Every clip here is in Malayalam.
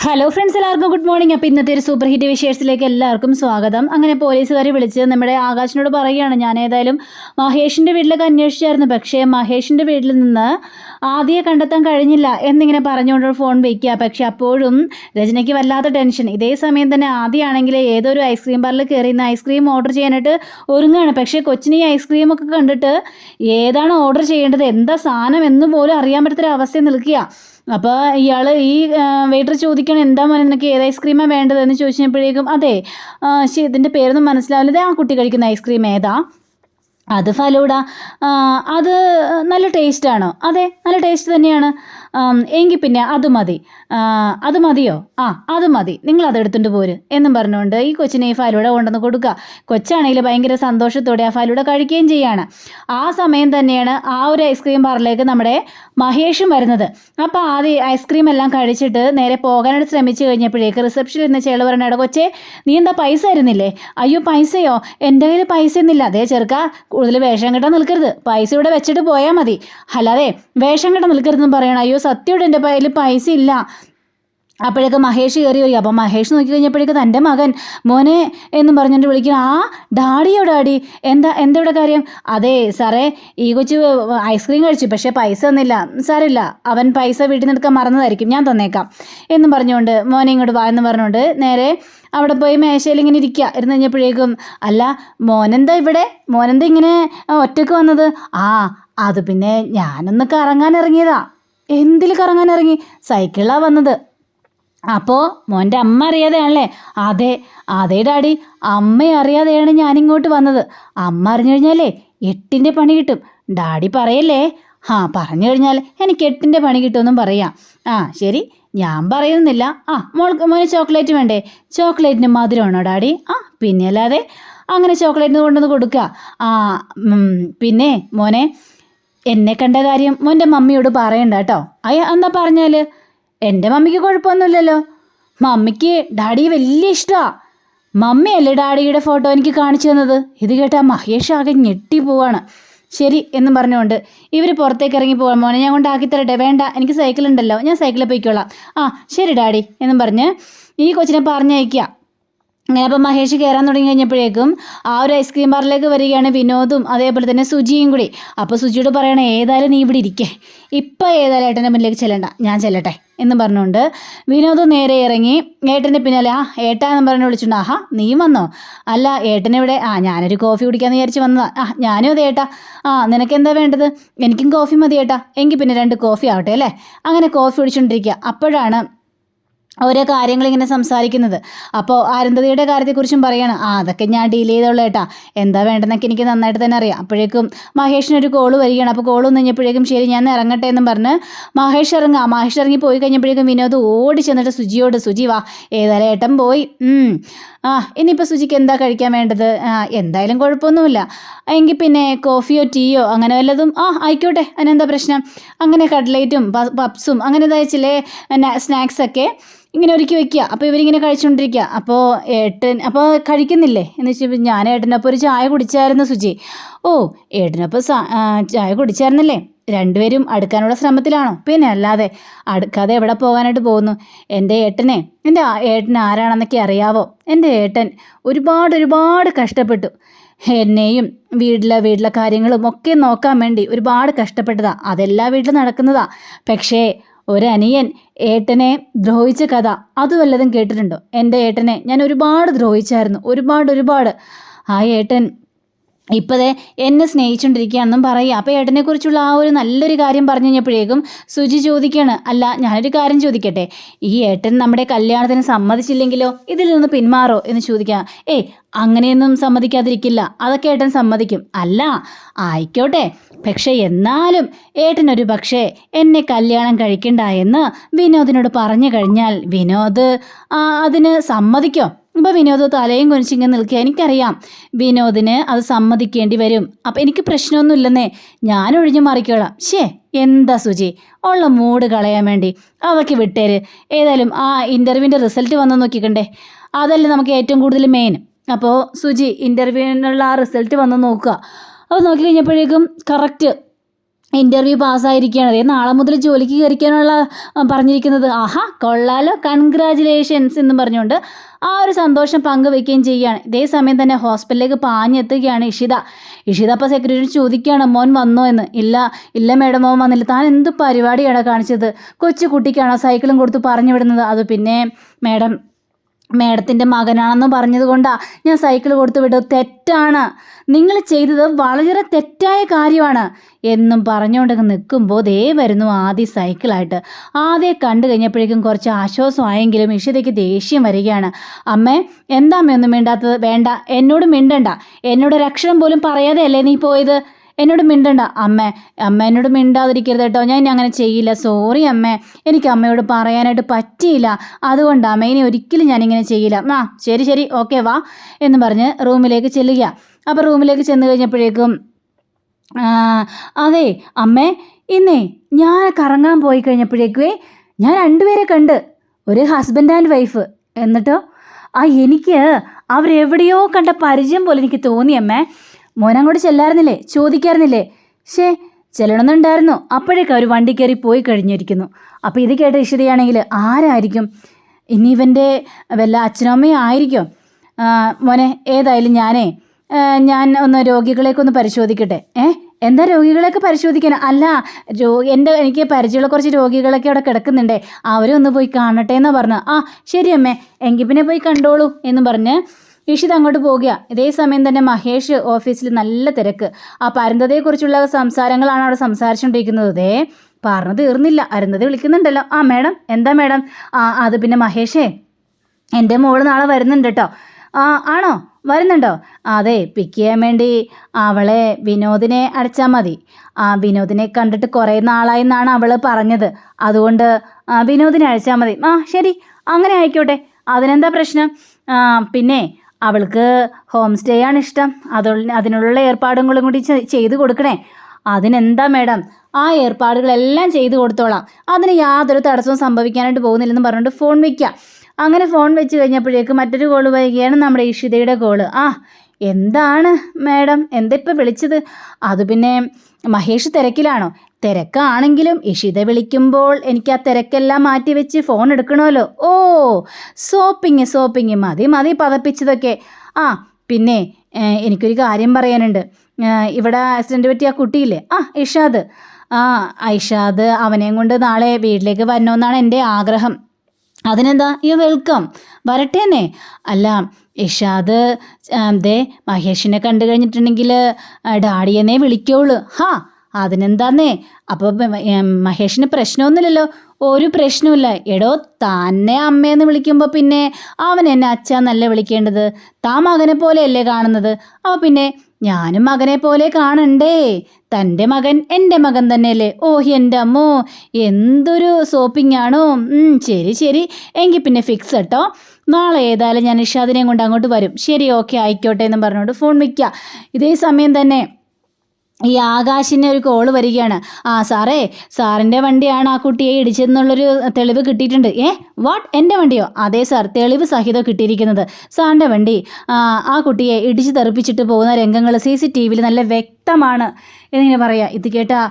ഹലോ ഫ്രണ്ട്സ്, എല്ലാവർക്കും ഗുഡ് മോർണിംഗ്. അപ്പോൾ ഇന്നത്തെ ഒരു സൂപ്പർ ഹിറ്റ് വിശേഷത്തിലേക്ക് എല്ലാവർക്കും സ്വാഗതം. അങ്ങനെ പോലീസുകാർ വിളിച്ച് നമ്മുടെ ആകാശിനോട് പറയുകയാണ്, ഞാൻ ഏതായാലും മഹേഷിൻ്റെ വീട്ടിലൊക്കെ അന്വേഷിച്ചായിരുന്നു, പക്ഷേ മഹേഷിൻ്റെ വീട്ടിൽ നിന്ന് ആദ്യം കണ്ടെത്താൻ കഴിഞ്ഞില്ല എന്നിങ്ങനെ പറഞ്ഞുകൊണ്ട് ഫോൺ വയ്ക്കുക. പക്ഷെ അപ്പോഴും രചനയ്ക്ക് വല്ലാത്ത ടെൻഷൻ. ഇതേ സമയം തന്നെ ആദ്യമാണെങ്കിൽ ഏതൊരു ഐസ്ക്രീം ബാറിൽ കയറി ഇന്ന് ഐസ്ക്രീം ഓർഡർ ചെയ്യാനായിട്ട് ഒരുങ്ങുകയാണ്. പക്ഷേ കൊച്ചിന് ഈ ഐസ്ക്രീമൊക്കെ കണ്ടിട്ട് ഏതാണ് ഓർഡർ ചെയ്യേണ്ടത്, എന്താ സാധനം എന്ന് പോലും അറിയാൻ പറ്റാത്തൊരു അവസ്ഥയിൽ നിൽക്കുക. അപ്പോൾ ഇയാൾ ഈ വെയിറ്റർ ചോദിക്കണം, എന്താ മോനെ നിനക്ക് ഏത് ഐസ്ക്രീമാണ് വേണ്ടതെന്ന് ചോദിച്ചപ്പോഴേക്കും അതെ ഇതിൻ്റെ പേരൊന്നും മനസ്സിലാവില്ല, ആ കുട്ടി കഴിക്കുന്ന ഐസ്ക്രീം ഏതാ, അത് ഫലൂഡ, അത് നല്ല ടേസ്റ്റാണോ, അതെ നല്ല ടേസ്റ്റ് തന്നെയാണ്, എങ്കിൽ പിന്നെ അത് മതി, അത് മതിയോ, അത് മതി, നിങ്ങൾ അതെടുത്തുകൊണ്ട് പോര് എന്നും പറഞ്ഞുകൊണ്ട് ഈ കൊച്ചിനെ ഈ ഫലൂഡ കൊണ്ടുവന്ന് കൊടുക്കുക. കൊച്ചാണെങ്കിൽ ഭയങ്കര സന്തോഷത്തോടെ ആ ഫലൂഡ കഴിക്കുകയും ചെയ്യാണ്. ആ സമയം തന്നെയാണ് ആ ഒരു ഐസ്ക്രീം ബാറിലേക്ക് നമ്മുടെ മഹേഷും വരുന്നത്. അപ്പോൾ ആദ്യം ഐസ്ക്രീം എല്ലാം കഴിച്ചിട്ട് നേരെ പോകാനായിട്ട് ശ്രമിച്ചു കഴിഞ്ഞപ്പോഴേക്ക് റിസപ്ഷനിൽ നിന്ന് ചേള് പറഞ്ഞ, കൊച്ചേ നീ എന്താ പൈസ തരുന്നില്ലേ? അയ്യോ പൈസയോ, എൻ്റെ കയ്യിൽ പൈസ ഒന്നുമില്ല. അതേ ചെറുക്ക കൂടുതൽ വേഷം കെട്ടാൻ നിൽക്കരുത്, പൈസ ഇവിടെ വെച്ചിട്ട് പോയാൽ മതി, അല്ലാതെ വേഷം കെട്ടാൻ നിൽക്കരുതെന്ന് പറയണം. അയ്യോ സത്യമായിട്ട് എൻ്റെ കയ്യിൽ പൈസ ഇല്ല. അപ്പോഴേക്ക് മഹേഷ് കയറി വരിക. അപ്പോൾ മഹേഷ് നോക്കി കഴിഞ്ഞപ്പോഴേക്ക് തൻ്റെ മകൻ മോനെ എന്നും പറഞ്ഞിട്ട് വിളിക്കണം, ഡാഡിയോ ഡാഡി, എന്താ ഇവിടെ കാര്യം? അതെ സാറേ, ഈ കൊച്ചു ഐസ്ക്രീം കഴിച്ചു, പക്ഷേ പൈസ ഒന്നുമില്ല. സാരമില്ല, അവൻ പൈസ വീട്ടിൽ നിന്ന് എടുക്കാൻ മറന്നതായിരിക്കും, ഞാൻ തന്നേക്കാം എന്നും പറഞ്ഞുകൊണ്ട് മോനെ ഇങ്ങോട്ട് വാ എന്ന് പറഞ്ഞുകൊണ്ട് നേരെ അവിടെ പോയി മേശയിൽ ഇങ്ങനെ ഇരുന്ന് കഴിഞ്ഞപ്പോഴേക്കും, അല്ല മോനെന്താ ഇങ്ങനെ ഒറ്റയ്ക്ക് വന്നത്? അത് പിന്നെ ഞാനൊന്ന് കറങ്ങാൻ ഇറങ്ങിയതാ. എന്തിൽ കറങ്ങാൻ ഇറങ്ങി? സൈക്കിളിലാണ് വന്നത്. അപ്പോൾ മോൻ്റെ അമ്മ അറിയാതെയാണല്ലേ? അതെ ഡാഡി, അമ്മ അറിയാതെയാണ് ഞാനിങ്ങോട്ട് വന്നത്. അമ്മ അറിഞ്ഞു കഴിഞ്ഞാലേ 8ൻ്റെ പണി കിട്ടും. ഡാഡി പറയല്ലേ? പറഞ്ഞു കഴിഞ്ഞാൽ എനിക്ക് 8ൻ്റെ പണി കിട്ടുമെന്നും പറയാം. ശരി, ഞാൻ പറയുന്നില്ല. മോന് ചോക്ലേറ്റ് വേണ്ടേ? ചോക്ലേറ്റിന് മധുരമാണോ ഡാഡി? പിന്നെ അല്ലാതെ. അങ്ങനെ ചോക്ലേറ്റിന് കൊണ്ടുവന്ന് കൊടുക്കുക. പിന്നെ മോനെ, എന്നെ കണ്ട കാര്യം മോൻ്റെ മമ്മിയോട് പറയണ്ട കേട്ടോ. എന്താ പറഞ്ഞാൽ? എൻ്റെ മമ്മിക്ക് കുഴപ്പമൊന്നുമില്ലല്ലോ. മമ്മിക്ക് ഡാഡി വലിയ ഇഷ്ടമാണ്. മമ്മിയല്ലേ ഡാഡിയുടെ ഫോട്ടോ എനിക്ക് കാണിച്ചു തന്നത്. ഇത് കേട്ടാൽ മഹേഷ് ആകെ ഞെട്ടിപ്പോവാണ്. ശരി എന്നും പറഞ്ഞുകൊണ്ട് ഇവർ പുറത്തേക്ക് ഇറങ്ങി പോകാൻ, മോനെ ഞാൻ കൊണ്ടാക്കി തരട്ടെ? വേണ്ട, എനിക്ക് സൈക്കിളുണ്ടല്ലോ, ഞാൻ സൈക്കിളിൽ പോയിക്കോളാം. ശരി ഡാഡി എന്നും പറഞ്ഞ് ഈ കൊച്ചിനെ പറഞ്ഞയക്കുക. അങ്ങനെ അപ്പം മഹേഷ് കയറാൻ തുടങ്ങി കഴിഞ്ഞപ്പോഴേക്കും ആ ഒരു ഐസ്ക്രീം ബാറിലേക്ക് വരികയാണ് വിനോദും അതേപോലെ തന്നെ സുജിയും കൂടി. അപ്പോൾ സുജിയോട് പറയണേ, ഏതായാലും നീ ഇവിടെ ഇരിക്കേ, ഇപ്പം ഏതായാലും ഏട്ടൻ്റെ മുന്നിലേക്ക് ചെല്ലണ്ട, ഞാൻ ചെല്ലട്ടെ എന്ന് പറഞ്ഞുകൊണ്ട് വിനോദ് നേരെ ഇറങ്ങി ഏട്ടൻ്റെ പിന്നാലെ ഏട്ടാ എന്ന് പറഞ്ഞ് വിളിച്ചിട്ടുണ്ട്. നീയും വന്നോ? അല്ല ഏട്ടനെവിടെ? ഞാനൊരു കോഫി കുടിക്കാമെന്ന് വിചാരിച്ച് വന്നതാ. ഞാനും അതെ ഏട്ടാ. നിനക്ക് എന്താ വേണ്ടത്? എനിക്കും കോഫി മതി ഏട്ടാ. എങ്കിൽ പിന്നെ 2 കോഫി ആവട്ടെ അല്ലേ. അങ്ങനെ കോഫി കുടിച്ചുകൊണ്ടിരിക്കുക. അപ്പോഴാണ് ഓരോ കാര്യങ്ങളിങ്ങനെ സംസാരിക്കുന്നത്. അപ്പോൾ അരുന്ധതിയുടെ കാര്യത്തെക്കുറിച്ചും പറയാണ്. അതൊക്കെ ഞാൻ ഡീൽ ചെയ്തോളൂ ഏട്ടാ, എന്താ വേണ്ടെന്നൊക്കെ എനിക്ക് നന്നായിട്ട് തന്നെ അറിയാം. അപ്പോഴേക്കും മഹേഷിനൊരു കോള് വരികയാണ്. അപ്പോൾ കോള് വന്നു കഴിഞ്ഞപ്പോഴേക്കും ശരി ഞാൻ ഇറങ്ങട്ടെ എന്നും പറഞ്ഞ് മഹേഷ് ഇറങ്ങി പോയി കഴിഞ്ഞപ്പോഴേക്കും വിനോദ് ഓടി ചെന്നിട്ട് സുജിയോട്, സുജി വാ, ഏതായാലും ഏട്ടൻ പോയി. ഇനിയിപ്പോൾ സുജിക്ക് എന്താ കഴിക്കാൻ വേണ്ടത്? എന്തായാലും കുഴപ്പമൊന്നുമില്ല, എങ്കിൽ പിന്നെ കോഫിയോ ടീയോ അങ്ങനെ വല്ലതും ആയിക്കോട്ടെ, അതിനെന്താ പ്രശ്നം? അങ്ങനെ കട്ട്ലേറ്റും പപ്സും അങ്ങനെ ഇതായിച്ചില്ലേ സ്നാക്സൊക്കെ ഇങ്ങനെ ഒരുക്കി വെക്കുക. അപ്പോൾ ഇവരിങ്ങനെ കഴിച്ചുകൊണ്ടിരിക്കുക. അപ്പോൾ ഏട്ടൻ കഴിക്കുന്നില്ലേ എന്ന് വെച്ചാൽ, ഞാൻ ഏട്ടനപ്പോൾ ഒരു ചായ കുടിച്ചായിരുന്നു സുജി. ഏട്ടനപ്പോൾ ചായ കുടിച്ചായിരുന്നല്ലേ? 2 പേരും അടുക്കാനുള്ള ശ്രമത്തിലാണോ? പിന്നെ അല്ലാതെ, അടുക്കാതെ എവിടെ പോകാനായിട്ട് പോകുന്നു? എൻ്റെ ഏട്ടൻ ആരാണെന്നൊക്കെ അറിയാവോ? എൻ്റെ ഏട്ടൻ ഒരുപാട് കഷ്ടപ്പെട്ടു. എന്നെയും വീട്ടിലെ കാര്യങ്ങളും ഒക്കെ നോക്കാൻ വേണ്ടി ഒരുപാട് കഷ്ടപ്പെട്ടതാ. അതെല്ലാ വീട്ടിലും നടക്കുന്നതാ. പക്ഷേ ഒരനിയൻ ഏട്ടനെ ദ്രോഹിച്ച കഥ അത് വല്ലതും കേട്ടിട്ടുണ്ടോ? എൻ്റെ ഏട്ടനെ ഞാൻ ഒരുപാട് ദ്രോഹിച്ചായിരുന്നു, ഒരുപാട്. ആ ഏട്ടൻ ഇപ്പോഴേ എന്നെ സ്നേഹിച്ചുകൊണ്ടിരിക്കുകയാണെന്നും പറയുക. അപ്പോൾ ഏട്ടനെക്കുറിച്ചുള്ള ആ ഒരു നല്ലൊരു കാര്യം പറഞ്ഞു കഴിഞ്ഞപ്പോഴേക്കും സുജി ചോദിക്കുകയാണ്, അല്ല ഞാനൊരു കാര്യം ചോദിക്കട്ടെ, ഈ ഏട്ടൻ നമ്മുടെ കല്യാണത്തിന് സമ്മതിച്ചില്ലെങ്കിലോ, ഇതിൽ നിന്ന് പിന്മാറോ എന്ന് ചോദിക്കാം. അങ്ങനെയൊന്നും സമ്മതിക്കാതിരിക്കില്ല, അതൊക്കെ ഏട്ടൻ സമ്മതിക്കും. അല്ല ആയിക്കോട്ടെ, പക്ഷേ എന്നാലും ഏട്ടനൊരു പക്ഷേ എന്നെ കല്യാണം കഴിക്കണ്ട എന്ന് വിനോദിനോട് പറഞ്ഞു കഴിഞ്ഞാൽ വിനോദ് അതിന് സമ്മതിക്കോ? അപ്പോൾ വിനോദ് തലയും കുനിച്ചിങ്ങനെ നിൽക്കുക. എനിക്കറിയാം വിനോദിന് അത് സമ്മതിക്കേണ്ടി വരും. അപ്പോൾ എനിക്ക് പ്രശ്നമൊന്നുമില്ലെന്നേ, ഞാൻ ഒഴിഞ്ഞു മാറിക്കോളാം. എന്താ സുജി, ഉള്ള മൂഡ് കളയാൻ വേണ്ടി അതൊക്കെ വിട്ടേര്. ഏതായാലും ഇൻ്റർവ്യൂവിൻ്റെ റിസൾട്ട് വന്നു നോക്കിക്കണ്ടേ, അതല്ലേ നമുക്ക് ഏറ്റവും കൂടുതൽ മെയിൻ. അപ്പോൾ സുജി ഇൻ്റർവ്യൂവിനുള്ള റിസൾട്ട് വന്ന് നോക്കുക. അത് നോക്കി കഴിഞ്ഞപ്പോഴേക്കും കറക്റ്റ് ഇൻ്റർവ്യൂ പാസ്സായിരിക്കുകയാണ്. അതേ നാളെ മുതൽ ജോലിക്ക് കയറിക്കാനുള്ള പറഞ്ഞിരിക്കുന്നത്. ആഹാ കൊള്ളാലോ, കൺഗ്രാജുലേഷൻസ് എന്ന് പറഞ്ഞുകൊണ്ട് ആ ഒരു സന്തോഷം പങ്കുവെക്കുകയും ചെയ്യുകയാണ്. ഇതേ സമയം തന്നെ ഹോസ്പിറ്റലിലേക്ക് പാഞ്ഞെത്തുകയാണ് ഇഷിത അപ്പോൾ സെക്രട്ടറി ചോദിക്കുകയാണ്, മോൻ വന്നോ എന്ന്. ഇല്ല മേഡം, മോൻ വന്നില്ല. താൻ എന്ത് പരിപാടിയാണ് കാണിച്ചത്? കൊച്ചു കുട്ടിക്കാണോ സൈക്കിളും കൊടുത്ത് പറഞ്ഞു വിടുന്നത്? അത് പിന്നെ മേഡത്തിൻ്റെ മകനാണെന്ന് പറഞ്ഞത് കൊണ്ടാണ് ഞാൻ സൈക്കിൾ കൊടുത്തു വിട്ടത്. തെറ്റാണ്, നിങ്ങൾ ചെയ്തത് വളരെ തെറ്റായ കാര്യമാണ് എന്നും പറഞ്ഞുകൊണ്ടൊക്കെ നിൽക്കുമ്പോൾ ദേ വരുന്നു ആദി സൈക്കിളായിട്ട്. ആദ്യം കണ്ടു കഴിഞ്ഞപ്പോഴേക്കും കുറച്ച് ആശ്വാസമായെങ്കിലും ഇഷിതയ്ക്ക് ദേഷ്യം വരികയാണ്. അമ്മേ, എന്താ അമ്മ ഒന്നും മിണ്ടാത്തത്? വേണ്ട, എന്നോട് മിണ്ടണ്ട. എന്നോടൊരക്ഷരം പോലും പറയാതെ അല്ലേ നീ പോയത്? എന്നോട് മിണ്ടണ്ട. അമ്മ എന്നോട് മിണ്ടാതിരിക്കരുത് കേട്ടോ, ഞാൻ അങ്ങനെ ചെയ്യില്ല. സോറി അമ്മേ, എനിക്ക് അമ്മയോട് പറയാനായിട്ട് പറ്റിയില്ല, അതുകൊണ്ടാണ് അമ്മ, ഇനി ഒരിക്കലും ഞാനിങ്ങനെ ചെയ്യില്ല. ശരി ഓക്കെ വാ എന്ന് പറഞ്ഞ് റൂമിലേക്ക് ചെല്ലുക. അപ്പോൾ റൂമിലേക്ക് ചെന്ന് കഴിഞ്ഞപ്പോഴേക്കും അതെ അമ്മേ, ഇന്നേ ഞാൻ കറങ്ങാൻ പോയി കഴിഞ്ഞപ്പോഴേക്കുവേ ഞാൻ രണ്ടുപേരെ കണ്ട്, ഒരു ഹസ്ബൻഡ് ആൻഡ് വൈഫ്. എന്നിട്ടോ എനിക്ക് അവരെവിടെയോ കണ്ട പരിചയം പോലെ എനിക്ക് തോന്നി അമ്മേ. മോനങ്ങോട്ട് ചെല്ലായിരുന്നില്ലേ, ചോദിക്കായിരുന്നില്ലേ? ചെല്ലണമെന്നുണ്ടായിരുന്നു. അപ്പോഴേക്കും അവർ വണ്ടി കയറി പോയി കഴിഞ്ഞിരിക്കുന്നു. അപ്പോൾ ഇത് കേട്ട ഇഷിതയാണെങ്കിൽ ആരായിരിക്കും? ഇനി ഇവൻ്റെ വല്ല അച്ഛനും അമ്മയും ആയിരിക്കും. മോനെ, ഏതായാലും ഞാൻ ഒന്ന് രോഗികളെയൊക്കെ ഒന്ന് പരിശോധിക്കട്ടെ. എന്താ രോഗികളെയൊക്കെ പരിശോധിക്കാൻ? അല്ല, എനിക്ക് പരിചയമുള്ള കുറച്ച് രോഗികളൊക്കെ അവിടെ കിടക്കുന്നുണ്ടേ, അവരെ ഒന്ന് പോയി കാണട്ടെ എന്നാണ് പറഞ്ഞത്. ശരി അമ്മേ, എങ്കിൽ പിന്നെ പോയി കണ്ടോളൂ എന്ന് പറഞ്ഞ് ഇഷിത അങ്ങോട്ട് പോവുക. ഇതേ സമയം തന്നെ മഹേഷ് ഓഫീസിൽ നല്ല തിരക്ക്. ആ പരന്തതയെക്കുറിച്ചുള്ള സംസാരങ്ങളാണ് അവിടെ സംസാരിച്ചുകൊണ്ടിരിക്കുന്നത്. പറഞ്ഞു തീർന്നില്ല, അരുന്ധതി വിളിക്കുന്നുണ്ടല്ലോ. മേഡം, എന്താ മേഡം? അത് പിന്നെ മഹേഷേ, എൻ്റെ മോള് നാളെ വരുന്നുണ്ട് കേട്ടോ. ആണോ, വരുന്നുണ്ടോ? അതെ, പിക്ക് ചെയ്യാൻ വേണ്ടി അവളെ വിനോദിനെ അടച്ചാൽ മതി. വിനോദിനെ കണ്ടിട്ട് കുറേ നാളായി എന്നാണ് അവൾ പറഞ്ഞത്, അതുകൊണ്ട് വിനോദിനെ അയച്ചാൽ മതി. ശരി, അങ്ങനെ ആയിക്കോട്ടെ, അതിനെന്താ പ്രശ്നം? പിന്നെ അവൾക്ക് ഹോം സ്റ്റേ ആണ് ഇഷ്ടം, അതിനുള്ള ഏർപ്പാടുകളും കൂടി ചെയ്തു കൊടുക്കണേ. അതിനെന്താ മേഡം, ആ ഏർപ്പാടുകളെല്ലാം ചെയ്തു കൊടുത്തോളാം, അതിന് യാതൊരു തടസ്സവും സംഭവിക്കാനായിട്ട് പോകുന്നില്ലെന്ന് പറഞ്ഞുകൊണ്ട് ഫോൺ വയ്ക്കുക. അങ്ങനെ ഫോൺ വെച്ച് കഴിഞ്ഞപ്പോഴേക്ക് മറ്റൊരു കോള് വരികയാണ്, നമ്മുടെ ഇഷിതയുടെ കോള്. എന്താണ് മേഡം, എന്താ ഇപ്പം വിളിച്ചത്? അത് പിന്നെ മഹേഷ് തിരക്കിലാണോ? തിരക്കാണെങ്കിലും ഇഷിത വിളിക്കുമ്പോൾ എനിക്ക് ആ തിരക്കെല്ലാം മാറ്റി വെച്ച് ഫോൺ എടുക്കണമല്ലോ. സോപ്പിങ് മതി പതപ്പിച്ചതൊക്കെ. പിന്നെ എനിക്കൊരു കാര്യം പറയാനുണ്ട്. ഇവിടെ ആക്സിഡൻറ്റ് പറ്റിയ ആ കുട്ടിയില്ലേ, ഇഷാദ്, അവനെയും കൊണ്ട് നാളെ വീട്ടിലേക്ക് വരണമെന്നാണ് എൻ്റെ ആഗ്രഹം. അതിനെന്താ, വെൽക്കം, വരട്ടേന്നേ. അല്ല ഇഷാദ് മഹേഷിനെ കണ്ടു കഴിഞ്ഞിട്ടുണ്ടെങ്കിൽ ഡാഡിയെന്നേ വിളിക്കുള്ളൂ. അതിനെന്താന്നേ? അപ്പോൾ മഹേഷിന് പ്രശ്നമൊന്നുമില്ലല്ലോ? ഒരു പ്രശ്നമില്ല. എടോ, തന്നെ അമ്മയെന്ന് വിളിക്കുമ്പോൾ പിന്നെ അവൻ എന്നെ അച്ഛന്നല്ലേ വിളിക്കേണ്ടത്? താൻ മകനെ പോലെയല്ലേ കാണുന്നത്? അപ്പോൾ പിന്നെ ഞാനും മകനെ പോലെ കാണണ്ടേ? തൻ്റെ മകൻ എൻ്റെ മകൻ തന്നെയല്ലേ? എൻ്റെ അമ്മോ, എന്തൊരു സോപ്പിങ്ങാണോ! ശരി, എങ്കിൽ പിന്നെ ഫിക്സ് കേട്ടോ. നാളെ ഏതായാലും ഞാൻ ഇഷാദിനെയും കൊണ്ട് അങ്ങോട്ട് വരും. ശരി, ഓക്കെ, ആയിക്കോട്ടെ എന്നും പറഞ്ഞുകൊണ്ട് ഫോൺ വയ്ക്കുക. ഇതേ സമയം തന്നെ ഈ ആകാശിന് ഒരു കോള് വരികയാണ്. സാറിൻ്റെ വണ്ടിയാണ് ആ കുട്ടിയെ ഇടിച്ചതെന്നുള്ളൊരു തെളിവ് കിട്ടിയിട്ടുണ്ട്. വാട്ട്, എൻ്റെ വണ്ടിയോ? അതെ സാർ, തെളിവ് സഹിതം കിട്ടിയിരിക്കുന്നത്. സാറിൻ്റെ വണ്ടി ആ കുട്ടിയെ ഇടിച്ച് തെറിപ്പിച്ചിട്ട് പോകുന്ന രംഗങ്ങൾ CCTVയിൽ നല്ല വ്യക്തമാണ് എന്നിങ്ങനെ പറയാം. ഇത് കേട്ടാ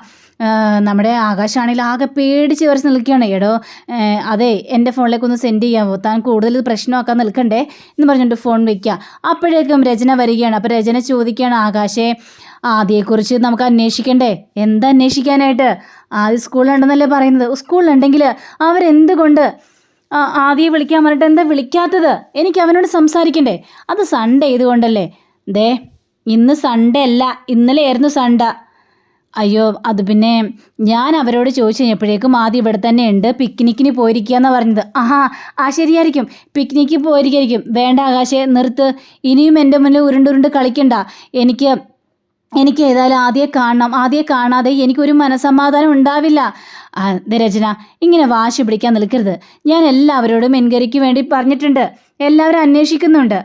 നമ്മുടെ ആകാശാണെങ്കിൽ ആകെ പേടിച്ച് വരച്ച് നിൽക്കുകയാണ്. അതെ, എൻ്റെ ഫോണിലേക്ക് ഒന്ന് സെൻഡ് ചെയ്യാമോ? താൻ കൂടുതൽ പ്രശ്നമാക്കാൻ നിൽക്കണ്ടേ എന്ന് പറഞ്ഞിട്ട് ഫോൺ വയ്ക്കുക. അപ്പോഴേക്കും രചന വരികയാണ്. അപ്പോൾ രചന ചോദിക്കുകയാണ്, ആകാശേ, ആദിയെക്കുറിച്ച് നമുക്ക് അന്വേഷിക്കണ്ടേ? എന്താ അന്വേഷിക്കാനായിട്ട്? ആദ്യ സ്കൂളിലുണ്ടെന്നല്ലേ പറയുന്നത്? സ്കൂളിലുണ്ടെങ്കിൽ അവരെന്തുകൊണ്ട് ആദിയെ വിളിക്കാൻ പറഞ്ഞിട്ട് എന്താ വിളിക്കാത്തത്? എനിക്ക് അവനോട് സംസാരിക്കണ്ടേ? അത് സൺഡേ ഇതുകൊണ്ടല്ലേ? ഇന്ന് സൺഡേ അല്ല, ഇന്നലെ ആയിരുന്നു സൺഡേ. അയ്യോ, അത് പിന്നെ ഞാൻ അവരോട് ചോദിച്ചു കഴിഞ്ഞപ്പോഴേക്കും ആദ്യം ഇവിടെ തന്നെ ഉണ്ട്, പിക്നിക്കിന് പോയിരിക്കുക എന്നാണ് പറഞ്ഞത്. ശരിയായിരിക്കും, പിക്നിക്ക് പോയിരിക്കും. വേണ്ട ആകാശേ, നിർത്ത്. ഇനിയും എൻ്റെ മുന്നിൽ ഉരുണ്ടുരുണ്ട് കളിക്കണ്ട. എനിക്ക് ഏതായാലും ആദ്യം കാണാതെ എനിക്കൊരു മനസ്സമാധാനം ഉണ്ടാവില്ല. രചന, ഇങ്ങനെ വാശി പിടിക്കാൻ നിൽക്കരുത്. ഞാൻ എല്ലാവരോടും എൻക്വയറിക്ക് വേണ്ടി പറഞ്ഞിട്ടുണ്ട്, എല്ലാവരും അന്വേഷിക്കുന്നുണ്ട്.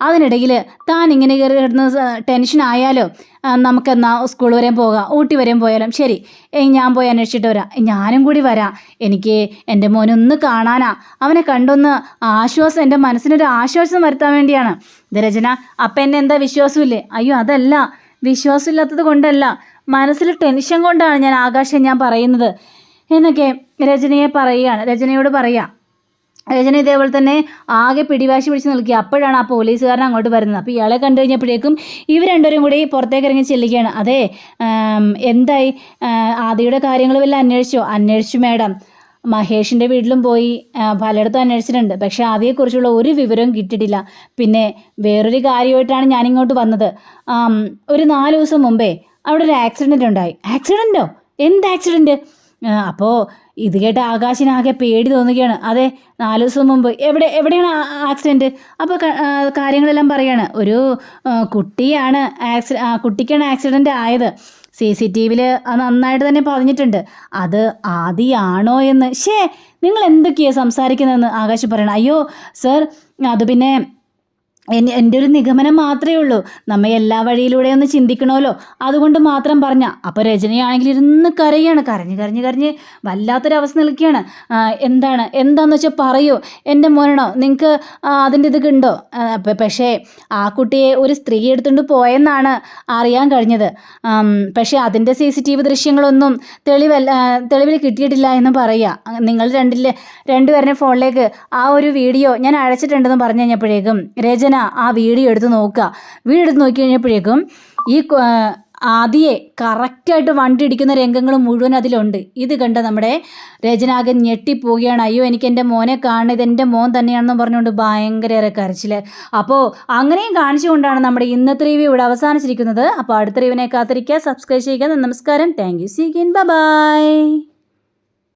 അതിനിടയിൽ താൻ ഇങ്ങനെ കയറി കിടന്ന് ടെൻഷൻ ആയാലോ? നമുക്കെന്നാ സ്കൂൾ വരെയും പോകാം, ഊട്ടി വരെയും പോയാലും ശരി. ഞാൻ പോയി അന്വേഷിച്ചിട്ട് വരാം. ഞാനും കൂടി വരാം. എനിക്ക് എൻ്റെ മോനൊന്ന് കാണാനാ. അവനെ കണ്ടൊന്ന് ആശ്വാസം, എൻ്റെ മനസ്സിനൊരു ആശ്വാസം വരുത്താൻ വേണ്ടിയാണ്. രചന, അപ്പം എന്നെ എന്താ വിശ്വാസമില്ലേ? അയ്യോ, അതല്ല, വിശ്വാസമില്ലാത്തത് കൊണ്ടല്ല, മനസ്സിൽ ടെൻഷൻ കൊണ്ടാണ് ഞാൻ ആകാശം ഞാൻ പറയുന്നത് എന്നൊക്കെ രചനയോട് പറയാം. രചന ഇതേപോലെ തന്നെ ആകെ പിടിവാശി പിടിച്ച് നിൽക്കുക. അപ്പോഴാണ് ആ പോലീസുകാരൻ അങ്ങോട്ട് വരുന്നത്. അപ്പോൾ ഇയാളെ കണ്ടു കഴിഞ്ഞപ്പോഴേക്കും ഇവർ രണ്ടുപേരും കൂടി പുറത്തേക്ക് ഇറങ്ങി ചെല്ലുകയാണ്. അതെ, എന്തായി, ആദിയുടെ കാര്യങ്ങൾ വല്ല അന്വേഷിച്ചു മാഡം. മഹേഷിൻ്റെ വീട്ടിലും പോയി പലയിടത്തും അന്വേഷിച്ചിട്ടുണ്ട്. പക്ഷേ ആദിയെക്കുറിച്ചുള്ള ഒരു വിവരവും കിട്ടിയിട്ടില്ല. പിന്നെ വേറൊരു കാര്യമായിട്ടാണ് ഞാനിങ്ങോട്ട് വന്നത്. ഒരു 4 ദിവസം മുമ്പേ അവിടെ ഒരു ആക്സിഡൻ്റ് ഉണ്ടായി. ആക്സിഡൻറ്റോ? എന്ത് ആക്സിഡൻറ്റ്? അപ്പോൾ ഇത് കേട്ട ആകാശിനാകെ പേടി തോന്നുകയാണ്. അതെ, 4 ദിവസം മുമ്പ് എവിടെയാണ് ആക്സിഡൻറ്റ്? അപ്പോൾ കാര്യങ്ങളെല്ലാം പറയാണ്. ഒരു കുട്ടിക്കാണ് ആക്സിഡൻറ്റ് ആയത്. CCTVയിൽ അത് നന്നായിട്ട് തന്നെ പറഞ്ഞിട്ടുണ്ട്. അത് ആദിയാണോ എന്ന്. നിങ്ങൾ എന്തൊക്കെയാണ് സംസാരിക്കുന്നതെന്ന് ആകാശ് പറയണം. അയ്യോ സർ, അത് പിന്നെ എൻ്റെ ഒരു നിഗമനം മാത്രമേ ഉള്ളൂ. നമ്മ എല്ലാ വഴിയിലൂടെ ഒന്ന് ചിന്തിക്കണമല്ലോ, അതുകൊണ്ട് മാത്രം പറഞ്ഞ. അപ്പോൾ രജനിയാണെങ്കിൽ ഇരുന്ന് കരയാണ്. കരഞ്ഞ് വല്ലാത്തൊരവസ്ഥ നിൽക്കുകയാണ്. എന്താന്ന് വെച്ചാൽ പറയൂ, എൻ്റെ മോനാണോ? നിങ്ങൾക്ക് അതിൻ്റെ ഇത് ഉണ്ടോ? പക്ഷേ ആ കുട്ടിയെ ഒരു സ്ത്രീ എടുത്തുകൊണ്ട് പോയെന്നാണ് അറിയാൻ കഴിഞ്ഞത്. പക്ഷേ അതിൻ്റെ CCTV ദൃശ്യങ്ങളൊന്നും തെളിവിൽ കിട്ടിയിട്ടില്ല എന്ന് പറയുക. നിങ്ങൾ രണ്ടുപേരുടെ ഫോണിലേക്ക് ആ ഒരു വീഡിയോ ഞാൻ അയച്ചിട്ടുണ്ടെന്ന് പറഞ്ഞു കഴിഞ്ഞപ്പോഴേക്കും രചന ആ വീഡിയോ എടുത്ത് നോക്കി കഴിഞ്ഞപ്പോഴേക്കും ഈ ആദിയെ കറക്റ്റായിട്ട് വണ്ടി ഇടിക്കുന്ന രംഗങ്ങൾ മുഴുവൻ അതിലുണ്ട്. ഇത് കണ്ട നമ്മുടെ രചനാകെ ഞെട്ടിപ്പോവുകയാണ്. അയ്യോ, എനിക്ക് എൻ്റെ മോനെ കാണണം, ഇതെൻ്റെ മോൻ തന്നെയാണെന്ന് പറഞ്ഞുകൊണ്ട് ഭയങ്കര കരച്ചിൽ. അപ്പോൾ അങ്ങനെയും കാണിച്ചുകൊണ്ടാണ് നമ്മുടെ ഇന്നത്തെ റിവ്യൂ ഇവിടെ അവസാനിച്ചിരിക്കുന്നത്. അപ്പോൾ അടുത്ത റിവ്യൂവിനെ കാത്തിരിക്കുക, സബ്സ്ക്രൈബ് ചെയ്യുക. നമസ്കാരം, thank you, see again, by.